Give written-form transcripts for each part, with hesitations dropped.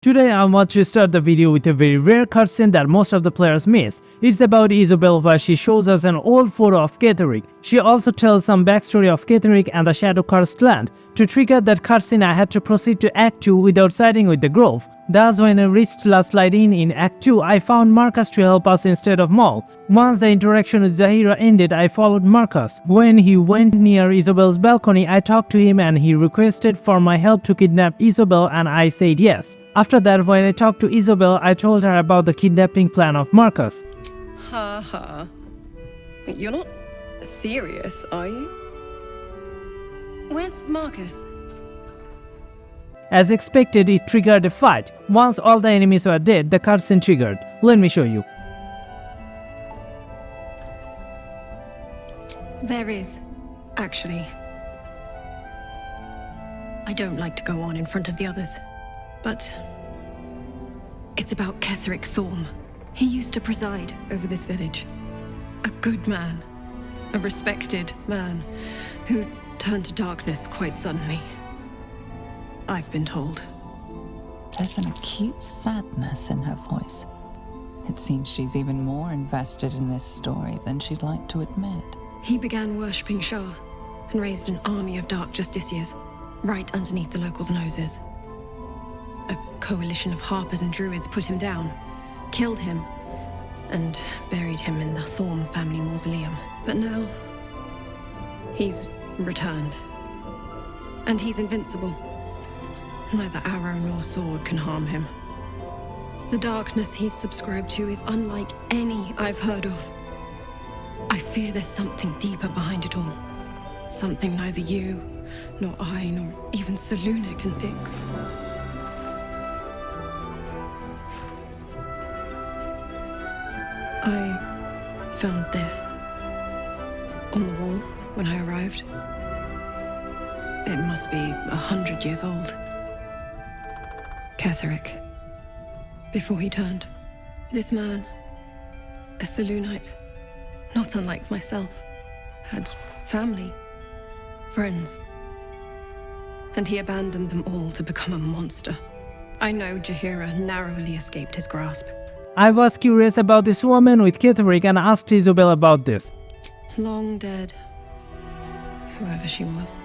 Today I want to start the video with a very rare cutscene that most of the players miss. It's about Isabel where she shows us an old photo of CLERIC. She also tells some backstory of CLERIC and the Shadow Cursed land. To trigger that cutscene I had to proceed to Act 2 without siding with the Grove. Thus when I reached Last Light Inn in Act 2 I found Marcus to help us instead of Maul. Once the interaction with Zahira ended I followed Marcus. When he went near Isabel's balcony I talked to him and he requested for my help to kidnap Isabel and I said yes. After that, when I talked to Isabel, I told her about the kidnapping plan of Marcus. Ha. You're not serious, are you? Where's Marcus? As expected, it triggered a fight. Once all the enemies were dead, the cutscene triggered. Let me show you. There is, actually. I don't like to go on in front of the others. But it's about Ketheric Thorm. He used to preside over this village. A good man, a respected man, who turned to darkness quite suddenly. I've been told. There's an acute sadness in her voice. It seems she's even more invested in this story than she'd like to admit. He began worshipping Shah and raised an army of dark justiciars right underneath the locals' noses. A coalition of Harpers and Druids put him down, killed him, and buried him in the Thorm family mausoleum. But now, he's returned. And he's invincible. Neither arrow nor sword can harm him. The darkness he's subscribed to is unlike any I've heard of. I fear there's something deeper behind it all. Something neither you, nor I, nor even Selûne can fix. I found this on the wall when I arrived. It must be 100 years old. Ketheric, before he turned. This man, a Selûnite, not unlike myself, had family, friends, and he abandoned them all to become a monster. I know Jaheira narrowly escaped his grasp. I was curious about this woman with Ketheric and asked Isabel about this. Long dead, whoever she was.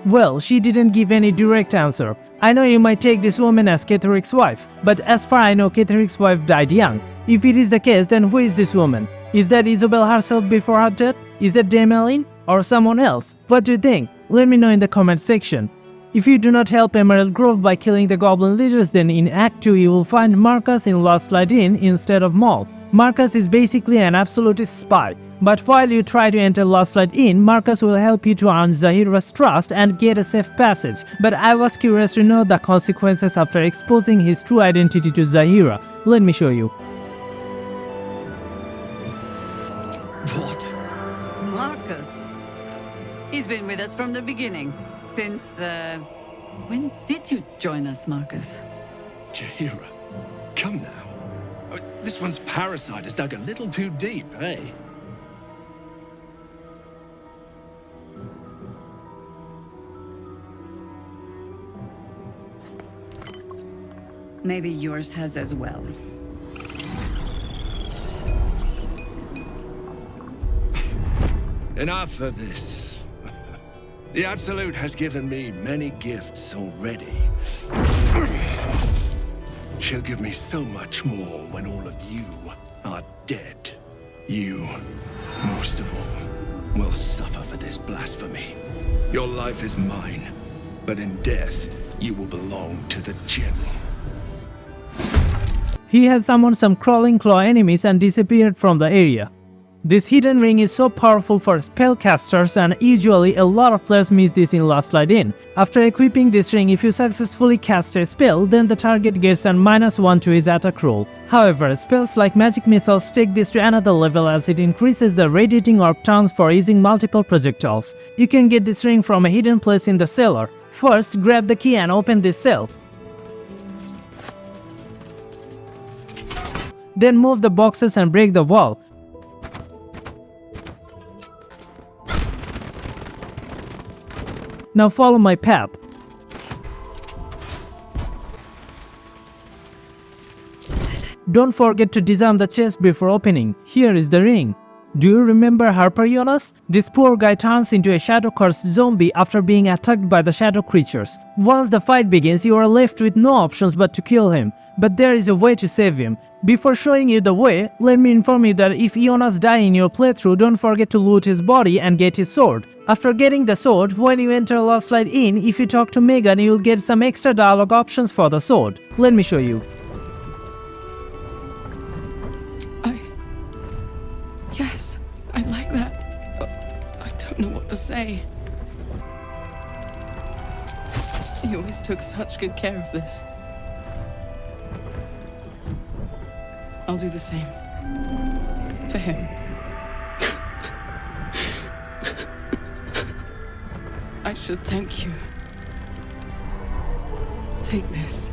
Well, she didn't give any direct answer. I know you might take this woman as Ketheric's wife, but as far I know Ketheric's wife died young. If it is the case, then who is this woman? Is that Isabel herself before her death? Is that Dame Eileen? Or someone else? What do you think? Let me know in the comment section. If you do not help Emerald Grove by killing the goblin leaders, then in Act 2 you will find Marcus in Last Light Inn instead of Maul. Marcus is basically an absolutist spy. But while you try to enter Last Light Inn, Marcus will help you to earn Zahira's trust and get a safe passage. But I was curious to know the consequences after exposing his true identity to Zahira. Let me show you. What? Marcus. He's been with us from the beginning. Since, when did you join us, Marcus? Jaheira, come now. This one's parasite has dug a little too deep, eh? Maybe yours has as well. Enough of this. The Absolute has given me many gifts already. She'll give me so much more when all of you are dead. You, most of all, will suffer for this blasphemy. Your life is mine, but in death, you will belong to the General. He has summoned some crawling claw enemies and disappeared from the area. This hidden ring is so powerful for spellcasters and usually a lot of players miss this in Last Light Inn. After equipping this ring, if you successfully cast a spell, then the target gets an -1 to his attack roll. However, spells like magic missiles take this to another level as it increases the radiating orb chance for using multiple projectiles. You can get this ring from a hidden place in the cellar. First, grab the key and open this cell. Then move the boxes and break the wall. Now follow my path. Don't forget to disarm the chest before opening. Here is the ring. Do you remember Harper, Yonas? This poor guy turns into a shadow-cursed zombie after being attacked by the shadow creatures. Once the fight begins, you are left with no options but to kill him. But there is a way to save him. Before showing you the way, let me inform you that if Yonas die in your playthrough, don't forget to loot his body and get his sword. After getting the sword, when you enter Lost Light Inn, if you talk to Megan, you'll get some extra dialogue options for the sword. Let me show you. Yes, I like that. But I don't know what to say. You always took such good care of this. I'll do the same. For him. I should thank you. Take this.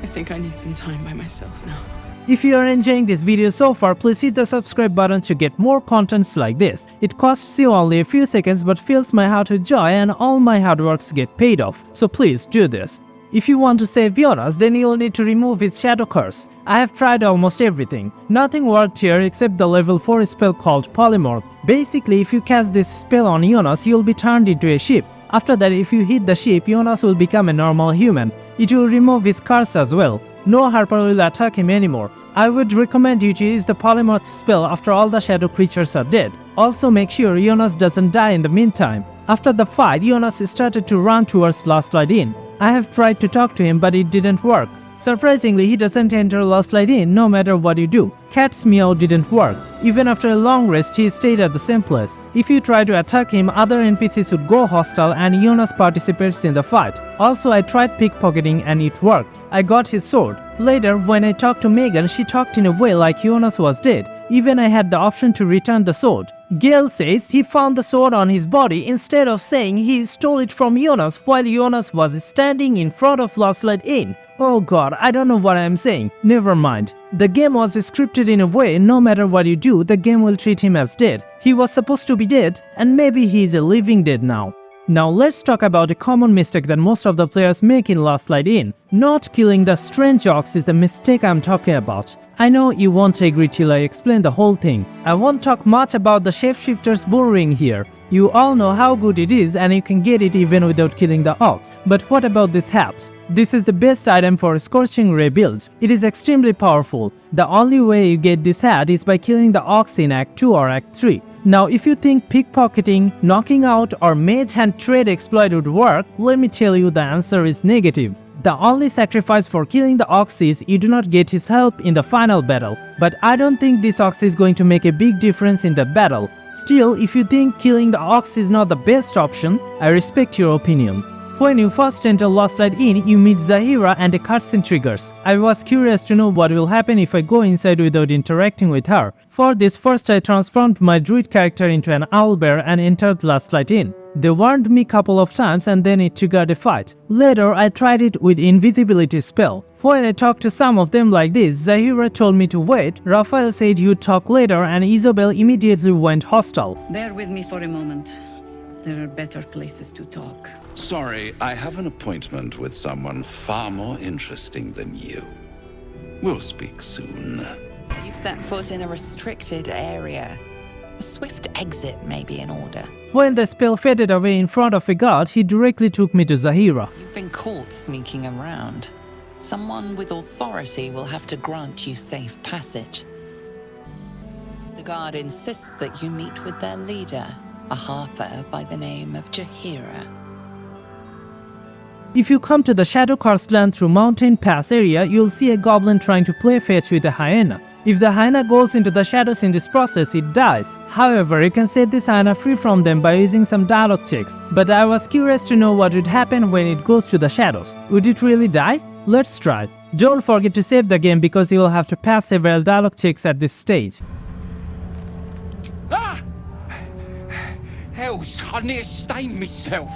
I think I need some time by myself now. If you are enjoying this video so far, please hit the subscribe button to get more contents like this. It costs you only a few seconds but fills my heart with joy and all my hard works get paid off. So please do this. If you want to save Yonas, then you'll need to remove his shadow curse. I have tried almost everything. Nothing worked here except the level 4 spell called Polymorph. Basically, if you cast this spell on Yonas, you'll be turned into a sheep. After that, if you hit the sheep, Yonas will become a normal human. It will remove his curse as well. No Harper will attack him anymore. I would recommend you to use the Polymorph spell after all the shadow creatures are dead. Also make sure Yonas doesn't die in the meantime. After the fight, Yonas started to run towards Lost Light Inn. I have tried to talk to him but it didn't work. Surprisingly, he doesn't enter Lost Light Inn no matter what you do. Cat's meow didn't work. Even after a long rest, he stayed at the same place. If you try to attack him, other NPCs would go hostile and Yonas participates in the fight. Also, I tried pickpocketing and it worked. I got his sword. Later, when I talked to Megan, she talked in a way like Yonas was dead. Even I had the option to return the sword. Gale says he found the sword on his body instead of saying he stole it from Yonas while Yonas was standing in front of Lost Light Inn. Oh god, I don't know what I am saying. Never mind. The game was scripted in a way, no matter what you do, the game will treat him as dead. He was supposed to be dead, and maybe he is a living dead now. Now let's talk about a common mistake that most of the players make in Lost Light Inn. Not killing the strange ox is the mistake I'm talking about. I know you won't agree till I explain the whole thing. I won't talk much about the shapeshifter's bull ring here. You all know how good it is and you can get it even without killing the ox. But what about this hat? This is the best item for a Scorching Ray build. It is extremely powerful. The only way you get this hat is by killing the ox in Act 2 or Act 3. Now if you think pickpocketing, knocking out or mage hand trade exploit would work, let me tell you the answer is negative. The only sacrifice for killing the ox is you do not get his help in the final battle. But I don't think this ox is going to make a big difference in the battle. Still, if you think killing the ox is not the best option, I respect your opinion. When you first enter Lost Light Inn, you meet Zahira and a cutscene triggers. I was curious to know what will happen if I go inside without interacting with her. For this, first I transformed my druid character into an owlbear and entered Lost Light Inn. They warned me couple of times and then it triggered a fight. Later, I tried it with invisibility spell. When I talked to some of them like this, Zahira told me to wait, Raphael said he'd talk later and Isabel immediately went hostile. Bear with me for a moment. There are better places to talk. Sorry, I have an appointment with someone far more interesting than you. We'll speak soon. You've set foot in a restricted area. A swift exit may be in order. When the spell faded away in front of a guard, he directly took me to Zahira. You've been caught sneaking around. Someone with authority will have to grant you safe passage. The guard insists that you meet with their leader, a Harper by the name of Jahira. If you come to the Shadow Cursed land through Mountain Pass area, you'll see a goblin trying to play fetch with a hyena. If the hyena goes into the shadows in this process, it dies. However, you can set this hyena free from them by using some dialogue checks. But I was curious to know what would happen when it goes to the shadows. Would it really die? Let's try. Don't forget to save the game because you will have to pass several dialogue checks at this stage. Ah! Hells, I near stained myself.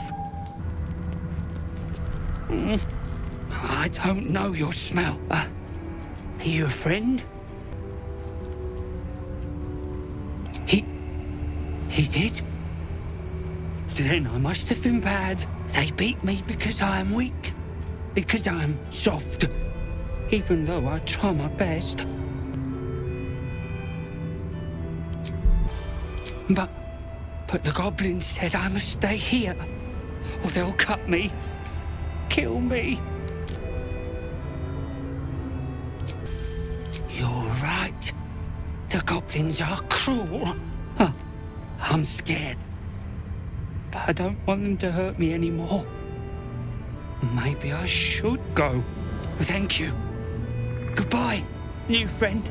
I don't know your smell. Are you a friend? He did? Then I must have been bad. They beat me because I am weak. Because I am soft. even though I try my best. But the goblin said I must stay here, or they'll cut me, kill me. You're right. The goblins are cruel. Huh. I'm scared. But I don't want them to hurt me anymore. Maybe I should go. Thank you. Goodbye, new friend.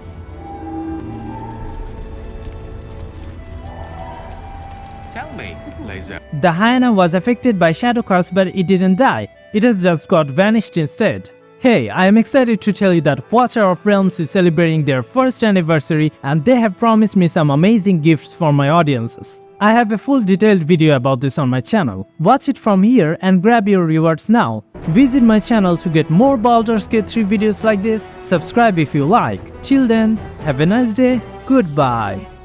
Tell me, Lae'zel. The hyena was affected by shadow curse, but it didn't die. It has just got vanished instead. Hey, I am excited to tell you that Watcher of Realms is celebrating their first anniversary and they have promised me some amazing gifts for my audiences. I have a full detailed video about this on my channel. Watch it from here and grab your rewards now. Visit my channel to get more Baldur's Gate 3 videos like this. Subscribe if you like. Till then, have a nice day. Goodbye.